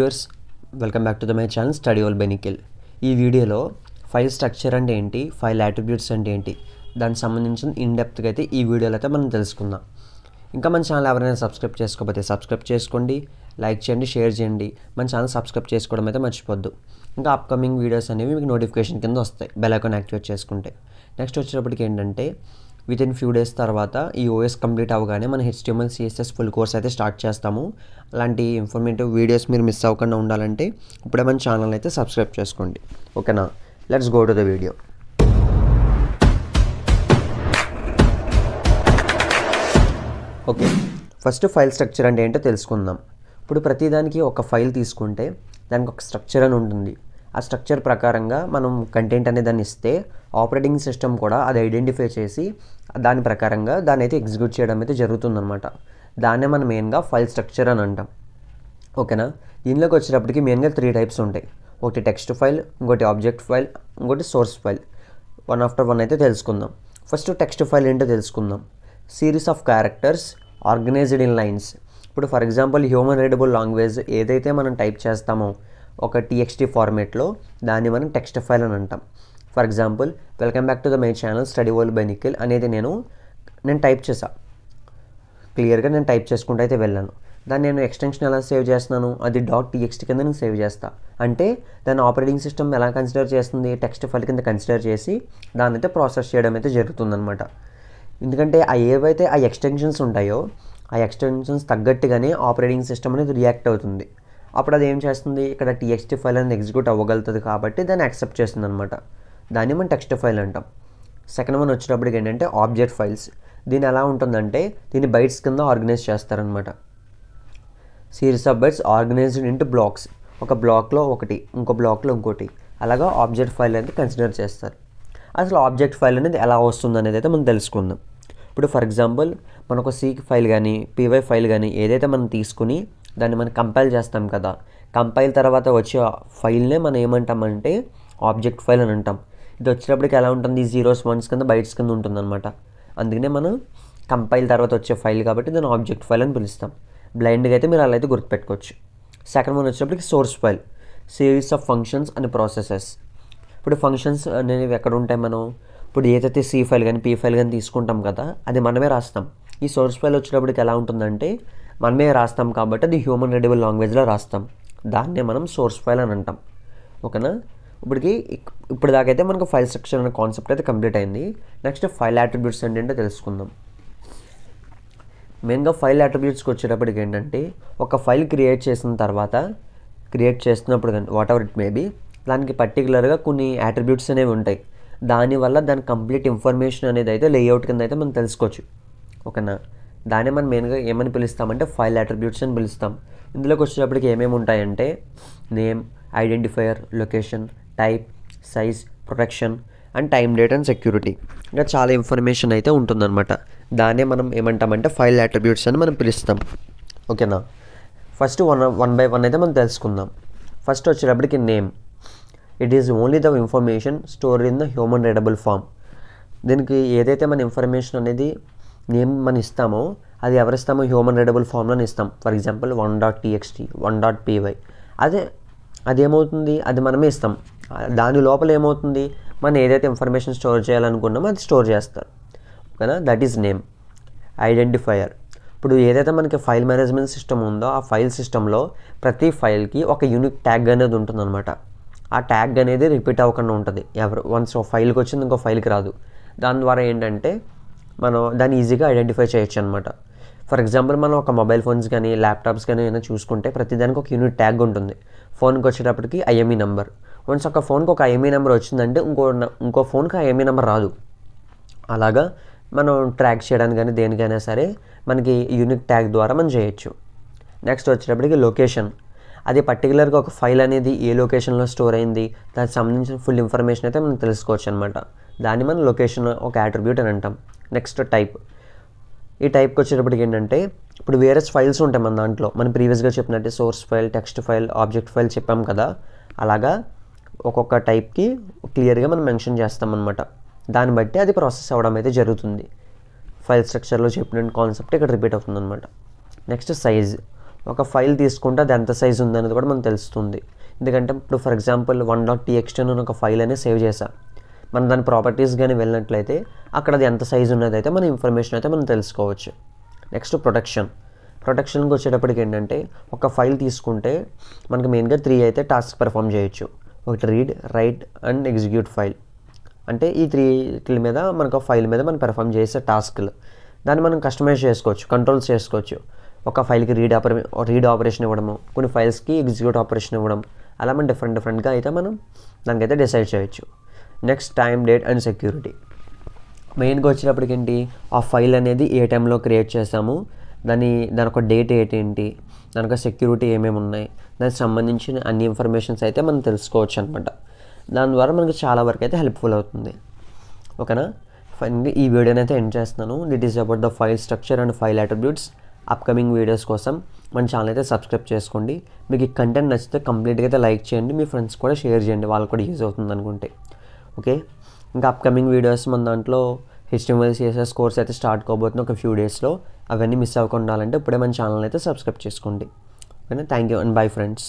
Viewers welcome back to my channel study all by Nikhil. ఈ వీడియోలో file structure అంటే ఏంటి, ఫైల్ అట్రిబ్యూట్స్ అంటే ఏంటి, దానికి సంబంధించిన ఇన్డెప్త్గా అయితే ఈ వీడియోలో అయితే మనం తెలుసుకుందాం. ఇంకా మన ఛానల్ ఎవరైనా సబ్స్క్రైబ్ చేసుకోకపోతే సబ్స్క్రైబ్ చేసుకోండి, లైక్ చేయండి, షేర్ చేయండి. మన ఛానల్ సబ్స్క్రైబ్ చేసుకోవడం అయితే మర్చిపోద్దు. ఇంకా అప్కమింగ్ వీడియోస్ అనేవి మీకు నోటిఫికేషన్ కింద వస్తాయి బెల్ ఐకాన్ యాక్టివేట్ చేసుకుంటే. నెక్స్ట్ వచ్చేటప్పటికి ఏంటంటే విత్ ఇన్ ఫ్యూ డేస్ తర్వాత ఈ ఓఎస్ కంప్లీట్ అవ్వగానే మన HTML CSS ఫుల్ కోర్స్ అయితే స్టార్ట్ చేస్తాము. అలాంటి ఇన్ఫర్మేటివ్ వీడియోస్ మీరు మిస్ అవ్వకుండా ఉండాలంటే ఇప్పుడే మన ఛానల్ అయితే సబ్స్క్రైబ్ చేసుకోండి. ఓకేనా, let's go to the video. Okay, first file structure అంటే ఏంటో తెలుసుకుందాం. ఇప్పుడు ప్రతిదానికి ఒక ఫైల్ తీసుకుంటే దానికి ఒక స్ట్రక్చర్ అని ఉంటుంది. ఆ స్ట్రక్చర్ ప్రకారంగా మనం కంటెంట్ అనే దాన్ని ఇస్తే ఆపరేటింగ్ సిస్టమ్ కూడా అది ఐడెంటిఫై చేసి దాని ప్రకారంగా దాన్ని అయితే ఎగ్జిక్యూట్ చేయడం అయితే జరుగుతుందన్నమాట. దాన్నే మనం మెయిన్గా ఫైల్ స్ట్రక్చర్ అని అంటాం. ఓకేనా, దీనిలోకి వచ్చేటప్పటికి మెయిన్గా 3 టైప్స్ ఉంటాయి. ఒకటి టెక్స్ట్ ఫైల్, ఇంకోటి ఆబ్జెక్ట్ ఫైల్, ఇంకోటి source file. One after one అయితే తెలుసుకుందాం. ఫస్ట్ టెక్స్ట్ ఫైల్ ఏంటో తెలుసుకుందాం. Series of characters organized in lines. ఇప్పుడు for example human readable language ఏదైతే మనం టైప్ చేస్తామో ఒక TXT ఫార్మేట్లో దాన్ని మనం టెక్స్ట్ ఫైల్ అని అంటాం. For example welcome back to my channel study all by Nikhil అనేది నేను టైప్ చేసా, క్లియర్గా నేను టైప్ చేసుకుంటూ అయితే వెళ్ళాను. దాన్ని నేను ఎక్స్టెన్షన్ ఎలా సేవ్ చేస్తున్నాను, అది .txt కింద నేను సేవ్ చేస్తా. అంటే దాన్ని ఆపరేటింగ్ సిస్టమ్ ఎలా కన్సిడర్ చేస్తుంది, టెక్స్ట్ ఫైల్ కింద కన్సిడర్ చేసి దాన్ని అయితే ప్రాసెస్ చేయడం అయితే జరుగుతుందన్నమాట. ఎందుకంటే ఏవైతే ఆ ఎక్స్టెన్షన్స్ ఉంటాయో ఆ ఎక్స్టెన్షన్స్ తగ్గట్టుగానే ఆపరేటింగ్ సిస్టమ్ అనేది రియాక్ట్ అవుతుంది. అప్పుడు అది ఏం చేస్తుంది, ఇక్కడ TXT ఫైల్ అనేది ఎగ్జిక్యూట్ అవ్వగలుగుతుంది కాబట్టి దాన్ని యాక్సెప్ట్ చేస్తుంది అనమాట. దాన్ని మనం టెక్స్ట్ ఫైల్ అంటాం. సెకండ్ వన్ వచ్చేటప్పటికి ఏంటంటే ఆబ్జెక్ట్ ఫైల్స్. దీని ఎలా ఉంటుందంటే దీన్ని బైట్స్ కింద ఆర్గనైజ్ చేస్తారనమాట. Series of bytes organized into blocks. ఒక బ్లాక్లో ఒకటి, ఇంకో బ్లాక్లో ఇంకోటి, అలాగా ఆబ్జెక్ట్ ఫైల్ అనేది కన్సిడర్ చేస్తారు. అసలు ఆబ్జెక్ట్ ఫైల్ అనేది ఎలా వస్తుంది అనేది అయితే మనం తెలుసుకుందాం. ఇప్పుడు ఫర్ ఎగ్జాంపుల్ మనం ఒక C ఫైల్ కానీ PY ఫైల్ కానీ ఏదైతే మనం తీసుకుని దాన్ని మనం కంపైల్ చేస్తాం కదా, కంపైల్ తర్వాత వచ్చే ఫైల్నే మనం ఏమంటామంటే ఆబ్జెక్ట్ ఫైల్ అని అంటాం. ఇది వచ్చేటప్పటికి ఎలా ఉంటుంది, 0s 1s కింద బైట్స్ కింద ఉంటుంది అనమాట. అందుకనే మనం కంపైల్ తర్వాత వచ్చే ఫైల్ కాబట్టి దాన్ని ఆబ్జెక్ట్ ఫైల్ అని పిలుస్తాం. బ్లైండ్గా అయితే మీరు అలా అయితే గుర్తుపెట్టుకోవచ్చు. సెకండ్ వన్ వచ్చేటప్పటికి source file, series of functions and processes. ఇప్పుడు ఫంక్షన్స్ అనేవి ఎక్కడ ఉంటాయి, మనం ఇప్పుడు ఏదైతే C ఫైల్ కానీ P ఫైల్ కానీ తీసుకుంటాం కదా అది మనమే రాస్తాం. ఈ సోర్స్ ఫైల్ వచ్చేటప్పటికి ఎలా ఉంటుందంటే మనమే రాస్తాం కాబట్టి అది హ్యూమన్ రీడబుల్ లాంగ్వేజ్లో రాస్తాం. దాన్నే మనం సోర్స్ ఫైల్ అని అంటాం. ఓకేనా, ఇప్పుడు దాకైతే మనకు ఫైల్ స్ట్రక్చర్ అనే కాన్సెప్ట్ అయితే కంప్లీట్ అయింది. నెక్స్ట్ ఫైల్ అట్రిబ్యూట్స్ ఏంటంటే తెలుసుకుందాం. మెయిన్గా ఫైల్ అట్రిబ్యూట్స్కి వచ్చేటప్పటికి ఏంటంటే ఒక ఫైల్ క్రియేట్ చేస్తున్నప్పుడు కానీ whatever it may be దానికి పర్టికులర్గా కొన్ని అట్రిబ్యూట్స్ అనేవి ఉంటాయి. దానివల్ల దాని కంప్లీట్ ఇన్ఫర్మేషన్ అనేది అయితే లేఅవుట్ కింద అయితే మనం తెలుసుకోవచ్చు. ఓకేనా, దాన్ని మనం మెయిన్గా ఏమని పిలుస్తామంటే ఫైల్ అట్రిబ్యూట్స్ అని పిలుస్తాం. ఇందులోకి వచ్చేటప్పటికి ఏమేమి ఉంటాయంటే name, identifier, location, type, size, protection and time, date and security. ఇంకా చాలా ఇన్ఫర్మేషన్ అయితే ఉంటుందన్నమాట. దాన్నే మనం ఏమంటామంటే ఫైల్ అట్రిబ్యూట్స్ అని మనం పిలుస్తాం. ఓకేనా, ఫస్ట్ వన్ బై వన్ అయితే మనం తెలుసుకుందాం. ఫస్ట్ వచ్చేటప్పటికి name. It is only the information store in the human readable form. దీనికి ఏదైతే మన ఇన్ఫర్మేషన్ అనేది నేమ్ మనం ఇస్తామో అది ఎవరిస్తామో హ్యూమన్ రీడబుల్ ఫామ్లో ఇస్తాం. ఫర్ ఎగ్జాంపుల్ 1.txt 1.py అదేమవుతుంది, అది మనమే ఇస్తాం. దాని లోపల ఏమవుతుంది, మనం ఏదైతే ఇన్ఫర్మేషన్ స్టోర్ చేయాలనుకున్నామో అది స్టోర్ చేస్తారు. ఓకేనా, దట్ ఈజ్ నేమ్. ఐడెంటిఫైయర్. ఇప్పుడు ఏదైతే మనకి ఫైల్ మేనేజ్మెంట్ సిస్టమ్ ఉందో ఆ ఫైల్ సిస్టంలో ప్రతి ఫైల్కి ఒక యూనిక్ ట్యాగ్ అనేది ఉంటుందన్నమాట. ఆ ట్యాగ్ అనేది రిపీట్ అవ్వకుండా ఉంటుంది. వన్స్ ఒక ఫైల్కి వచ్చింది ఇంకో ఫైల్కి రాదు. దాని ద్వారా ఏంటంటే మనం దాన్ని ఈజీగా ఐడెంటిఫై చేయొచ్చు అనమాట. ఫర్ ఎగ్జాంపుల్ మనం ఒక మొబైల్ ఫోన్స్ కానీ ల్యాప్టాప్స్ కానీ ఏమైనా చూసుకుంటే ప్రతిదానికి ఒక యూనిట్ ట్యాగ్ ఉంటుంది. ఫోన్కి వచ్చేటప్పటికి IME నెంబర్. వన్స్ ఒక ఫోన్కి ఒక IME నెంబర్ వచ్చిందంటే ఇంకో ఫోన్కి IME నెంబర్ రాదు. అలాగా మనం ట్రాక్ చేయడానికి కానీ దేనికైనా సరే మనకి యూనిక్ ట్యాగ్ ద్వారా మనం చేయొచ్చు. నెక్స్ట్ వచ్చేటప్పటికి లొకేషన్. అది పర్టికులర్గా ఒక ఫైల్ అనేది ఏ లొకేషన్లో స్టోర్ అయింది దానికి సంబంధించిన ఫుల్ ఇన్ఫర్మేషన్ అయితే మనం తెలుసుకోవచ్చు అనమాట. దాన్ని మనం లొకేషన్ ఒక అట్రిబ్యూట్ అని అంటాం. Next type. ఈ టైప్కి వచ్చేటప్పటికి ఏంటంటే ఇప్పుడు వేరే ఫైల్స్ ఉంటాయి మన దాంట్లో, మనం ప్రీవియస్గా చెప్పినట్టే source file, text file, object file చెప్పాం కదా, అలాగా ఒక్కొక్క టైప్కి క్లియర్గా మనం మెన్షన్ చేస్తామన్నమాట. దాన్ని బట్టి అది ప్రాసెస్ అవ్వడం అయితే జరుగుతుంది. ఫైల్ స్ట్రక్చర్లో చెప్పిన కాన్సెప్ట్ ఇక్కడ రిపీట్ అవుతుంది అనమాట. Next size. ఒక ఫైల్ తీసుకుంటే అది ఎంత సైజ్ ఉందనేది కూడా మనకు తెలుస్తుంది. ఎందుకంటే ఇప్పుడు ఫర్ ఎగ్జాంపుల్ 1.txt అని ఒక ఫైల్ అనేది సేవ్ చేసాం. మనం దాని ప్రాపర్టీస్ కానీ వెళ్ళినట్లయితే అక్కడ అది ఎంత సైజు ఉన్నది అయితే మన ఇన్ఫర్మేషన్ అయితే మనం తెలుసుకోవచ్చు. నెక్స్ట్ ప్రొటెక్షన్కి వచ్చేటప్పటికి ఏంటంటే ఒక ఫైల్ తీసుకుంటే మనకి మెయిన్గా 3 అయితే టాస్క్ పెర్ఫామ్ చేయొచ్చు. ఒకటి read, right and execute file. అంటే ఈ 3 మీద మనకు ఫైల్ మీద మనం పెర్ఫామ్ చేసే టాస్క్లు. దాన్ని మనం కస్టమైజ్ చేసుకోవచ్చు, కంట్రోల్స్ చేసుకోవచ్చు. ఒక ఫైల్కి రీడ్ ఆపరేషన్ ఇవ్వడము, కొన్ని ఫైల్స్కి ఎగ్జిక్యూట్ ఆపరేషన్ ఇవ్వడం, అలా మనం డిఫరెంట్గా అయితే మనం దానికైతే డిసైడ్ చేయొచ్చు. Next time, date and security. మెయిన్గా వచ్చేటప్పటికి ఏంటి, ఆ ఫైల్ అనేది ఏ టైంలో క్రియేట్ చేసాము, దాని ఒక డేట్ ఏంటి, దాని ఒక సెక్యూరిటీ ఏమేమి ఉన్నాయి, దానికి సంబంధించిన అన్ని ఇన్ఫర్మేషన్స్ అయితే మనం తెలుసుకోవచ్చు అనమాట. దాని ద్వారా మనకు చాలా వరకు అయితే హెల్ప్ఫుల్ అవుతుంది. ఓకేనా, ఫైనల్గా ఈ వీడియోని అయితే ఎండ్ చేస్తున్నాను. That is about the file structure and file attributes. Upcoming videos కోసం మన ఛానల్ అయితే సబ్స్క్రైబ్ చేసుకోండి. మీకు ఈ కంటెంట్ నచ్చితే కంప్లీట్గా అయితే లైక్ చేయండి, మీ ఫ్రెండ్స్ కూడా షేర్ చేయండి, వాళ్ళకి కూడా యూజ్ అవుతుంది అనుకుంటే. ఓకే, ఇంకా అప్కమింగ్ వీడియోస్ మన దాంట్లో HTML CSS కోర్స్ అయితే స్టార్ట్ కాబోతుంది ఒక ఫ్యూ డేస్లో. అవన్నీ మిస్ అవ్వకుండా ఉండాలంటే ఇప్పుడే మన ఛానల్ అయితే సబ్స్క్రైబ్ చేసుకోండి. ఓకేనా, thank you and bye friends.